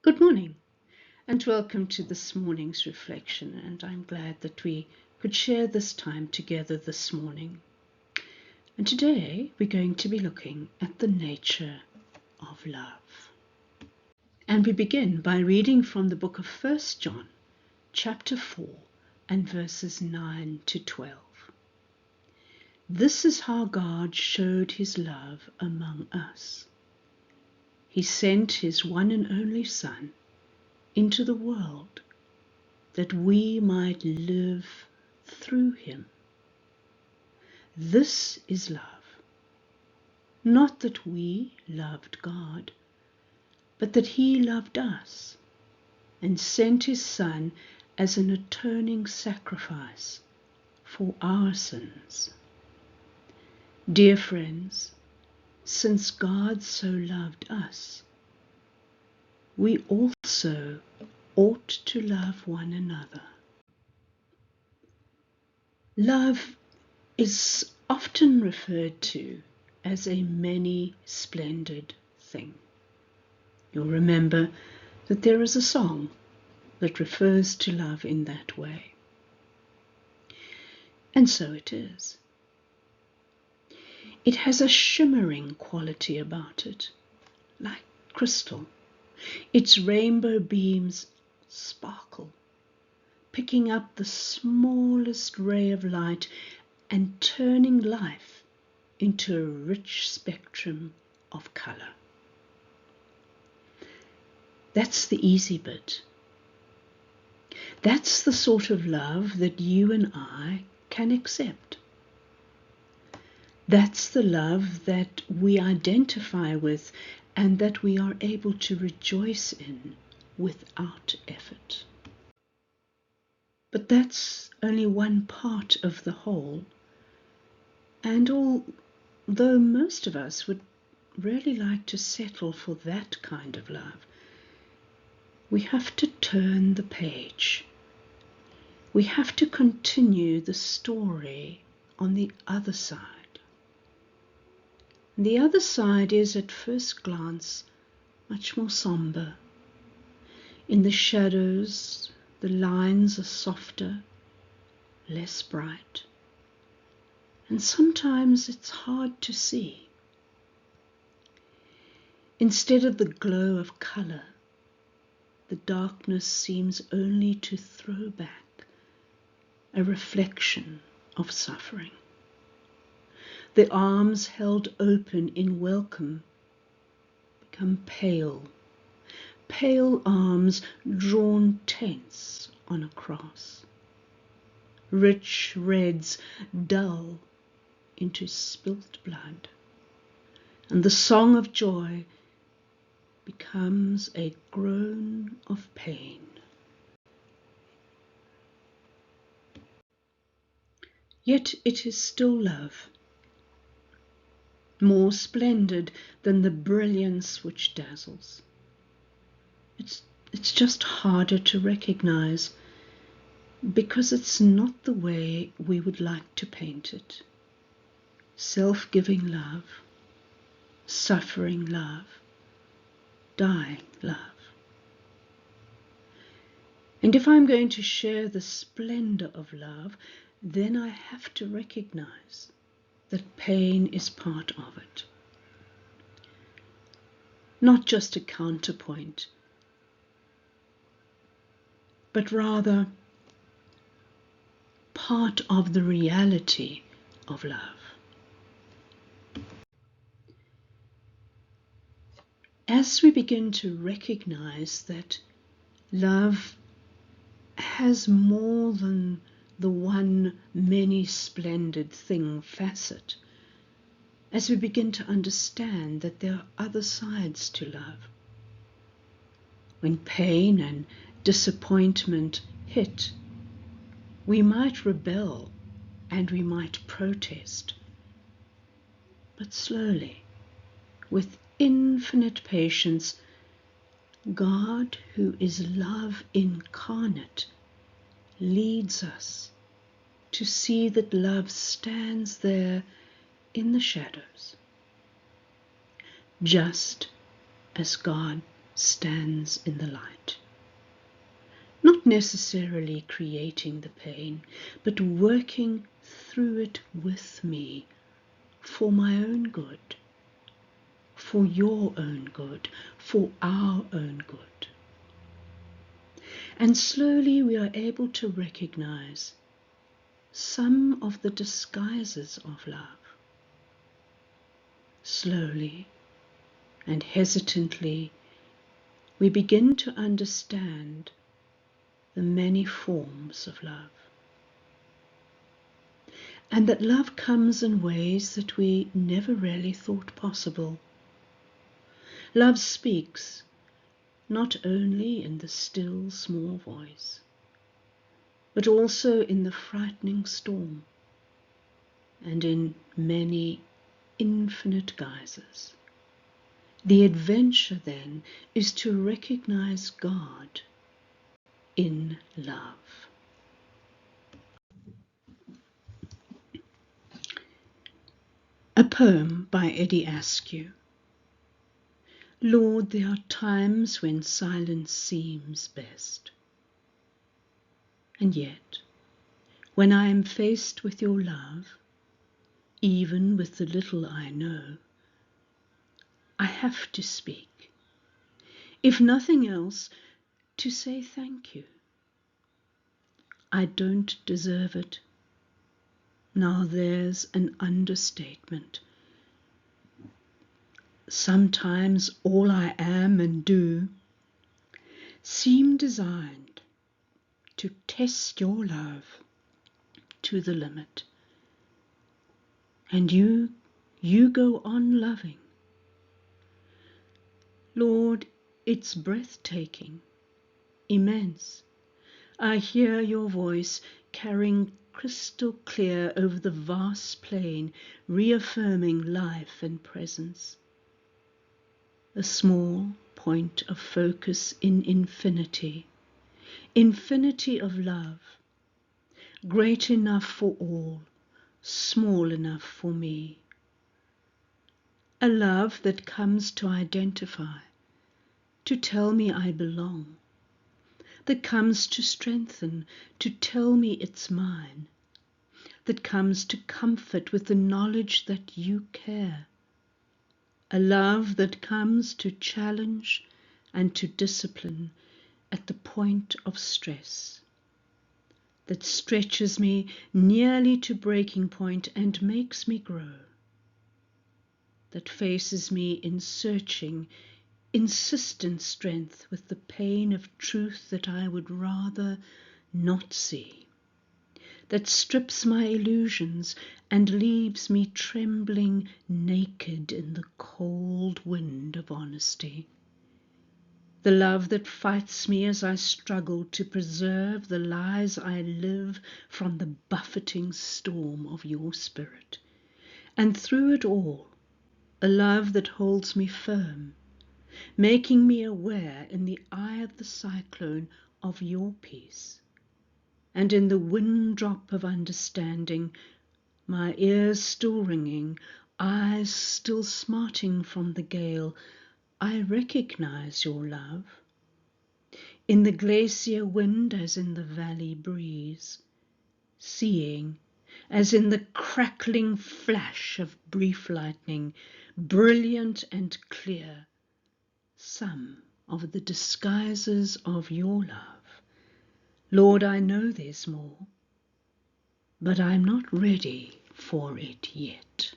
Good morning and welcome to this morning's reflection, and I'm glad that we could share this time together this morning. And today we're going to be looking at the nature of love. And we begin by reading from the book of 1 John, chapter 4 and verses 9 to 12. This is how God showed his love among us. He sent his one and only Son into the world that we might live through him. This is love, not that we loved God, but that he loved us and sent his Son as an atoning sacrifice for our sins. Dear friends, since God so loved us, we also ought to love one another. Love is often referred to as a many-splendid thing. You'll remember that there is a song that refers to love in that way. And so it is. It has a shimmering quality about it, like crystal. Its rainbow beams sparkle, picking up the smallest ray of light and turning life into a rich spectrum of color. That's the easy bit. That's the sort of love that you and I can accept. That's the love that we identify with and that we are able to rejoice in without effort. But that's only one part of the whole. And although most of us would really like to settle for that kind of love, we have to turn the page. We have to continue the story on the other side. And the other side is at first glance much more somber. In the shadows, the lines are softer, less bright. And sometimes it's hard to see. Instead of the glow of color, the darkness seems only to throw back a reflection of suffering. The arms held open in welcome become pale, pale arms drawn tense on a cross. Rich reds dull into spilt blood, and the song of joy becomes a groan of pain. Yet it is still love, more splendid than the brilliance which dazzles. It's just harder to recognize because it's not the way we would like to paint it. Self-giving love, suffering love, dying love. And if I'm going to share the splendor of love, then I have to recognize that pain is part of it. Not just a counterpoint, but rather part of the reality of love. As we begin to recognize that love has more than the one many splendid thing facet, as we begin to understand that there are other sides to love, when pain and disappointment hit, we might rebel and we might protest, but slowly, with infinite patience, God, who is love incarnate, leads us to see that love stands there in the shadows, just as God stands in the light. Not necessarily creating the pain, but working through it with me for my own good, for your own good, for our own good. And slowly we are able to recognize some of the disguises of love. Slowly and hesitantly we begin to understand the many forms of love. And that love comes in ways that we never really thought possible. Love speaks not only in the still small voice, but also in the frightening storm and in many infinite guises. The adventure then is to recognize God in love. A poem by Eddie Askew. Lord, there are times when silence seems best. And yet, when I am faced with your love, even with the little I know, I have to speak. If nothing else, to say thank you. I don't deserve it. Now there's an understatement. Sometimes all I am and do seem designed to test your love to the limit. And you go on loving. Lord, it's breathtaking, immense. I hear your voice carrying crystal clear over the vast plain, reaffirming life and presence. A small point of focus in infinity, infinity of love, great enough for all, small enough for me. A love that comes to identify, to tell me I belong, that comes to strengthen, to tell me it's mine, that comes to comfort with the knowledge that you care. A love that comes to challenge and to discipline at the point of stress, that stretches me nearly to breaking point and makes me grow, that faces me in searching, insistent strength with the pain of truth that I would rather not see, that strips my illusions and leaves me trembling naked in the cold wind of honesty. The love that fights me as I struggle to preserve the lies I live from the buffeting storm of your spirit. And through it all, a love that holds me firm, making me aware in the eye of the cyclone of your peace. And in the wind drop of understanding, my ears still ringing, eyes still smarting from the gale, I recognize your love. In the glacier wind as in the valley breeze, seeing as in the crackling flash of brief lightning, brilliant and clear, some of the disguises of your love. Lord, I know there's more, but I'm not ready for it yet.